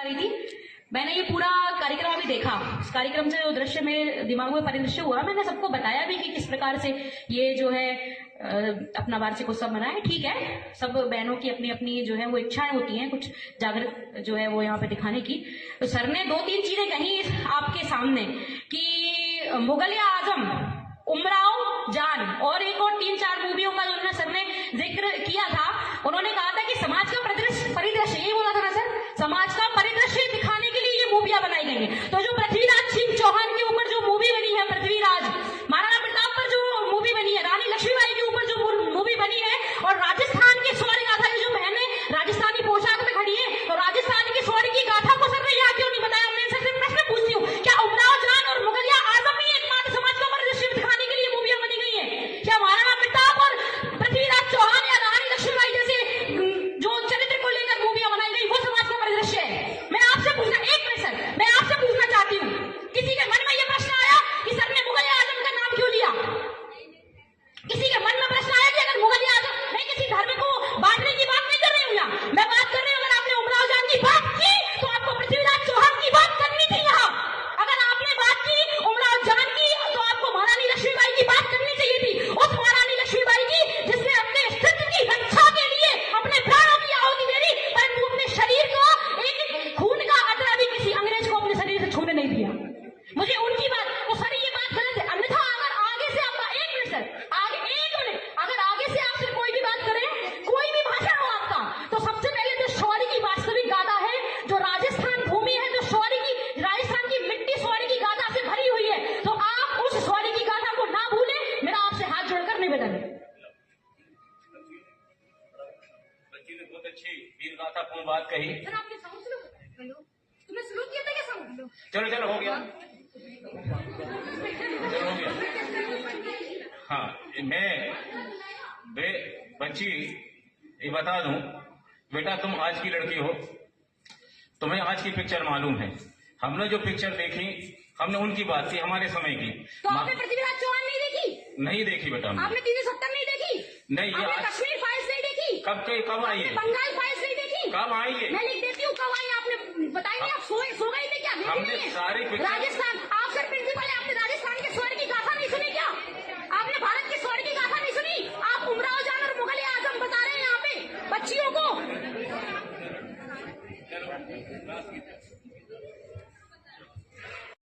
रही थी। मैंने ये पूरा कार्यक्रम अभी देखा। इस कार्यक्रम से जो दृश्य मेरे दिमाग में परिदृश्य हुआ, मैंने सबको बताया भी कि किस प्रकार से ये जो है अपना वार्षिक उत्सव मनाए। ठीक है, सब बहनों की अपनी अपनी जो है वो इच्छाएं होती हैं कुछ जागृत जो है वो यहाँ पे दिखाने की। तो सर ने 2-3 चीजें कही आपके सामने कि मुगल या आजम, उमराव जान और एक और 3-4 मूवियों का जो सर ने जिक्र किया था। उन्होंने कहा था कि समाज का परिदृश्य, यही बोला था ना सर, समाज का परिदृश्य दिखाने के लिए ये मूवियां बनाई गई हैं। तो जो पृथ्वीराज सिंह चौहान के ऊपर जो मूवी बनी है, पृथ्वीराज, महाराणा प्रताप पर जो मूवी बनी है, रानी लक्ष्मीबाई के ऊपर जो मूवी बनी है, और राजस्थान की शौर्य गाथा, जो बहने राजस्थानी पोशाक में खड़ी है, तो राजस्थान की शौर्य की गाथा को सर ने यहाँ क्यों नहीं बताया? मैं सर से प्रश्न पूछती हूँ, क्या उमराव जान और मुगलिया आजम ही एकमात्र समाज का परिदृश्य दिखाने के लिए मूवियां बनी गई है? क्या महाराणा प्रताप और पृथ्वीराज चौहान या रानी लक्ष्मीबाई जैसे जो चरित्र को लेकर मूवियां बनाई गई वो समाज का परिदृश्य है? मैं आपसे पूछना, एक मिनट सर, मैं आपसे पूछना चाहती हूँ, किसी के मन में यह प्रश्न आया कि सर ने मुगल आजम का नाम क्यों लिया? किसी के मन में प्रश्न आया कि अगर मुगल आजम, मैं किसी धर्म को बांटने की बात नहीं कर रही हूँ यहाँ, मैं बात कर रही हूँ, अगर आपने उमराव जान की बात की तो आपको पृथ्वीराज चौहान की बात करनी थी यहाँ। अगर आपने बात की उमराव जान की तो आपको महारानी लक्ष्मीबाई की बात करनी चाहिए थी। उस महारानी लक्ष्मीबाई की जिसने अपने अस्तित्व की रक्षा के लिए अपने प्राणों की आहुति दे दी, परंतु अपने शरीर को एक खून का कतरा भी किसी अंग्रेज को अपने शरीर से छूने नहीं दिया। मुझे उनकी बात, तो सर ये बात गलत है। अन्यथा अगर आगे से आपका, एक मिनट सर, आगे एक मिनट, अगर आगे से आपसे कोई भी बात करे, कोई भी भाषण हो आपका, तो सबसे पहले जो शौर्य की वास्तविक गाथा है, जो राजस्थान भूमि है, जो शौर्य की, राजस्थान की मिट्टी शौर्य की गाथा से भरी हुई है, तो आप उस शौर्य की गाथा को ना भूलें। मेरा आपसे हाथ जोड़कर निवेदन है। बच्ची ने बहुत अच्छी वीर गाथापूर्ण बात कही। सर आपने समझ लो, तुमने शुरू किया था क्या? समझ लो, चलो चलो हो गया, चलो हो गया। हाँ, मैं बच्ची ये बता दूं, बेटा तुम आज की लड़की हो, तुम्हें आज की पिक्चर मालूम है। हमने जो पिक्चर देखी, हमने उनकी बात की, हमारे समय की। तो आपने पृथ्वीराज चौहान नहीं देखी? नहीं देखी बेटा। आपने 370 नहीं देखी? नहीं, ये आपने कश्मीर फाइल्स नहीं देखी? कब आई है? बंगाल फाइल्स नहीं देखी? कब आई है? मैं लिख देती हूँ कब आई, आपने बताई नहीं, आप सो गए थे क्या? हमने सारी राजस्थान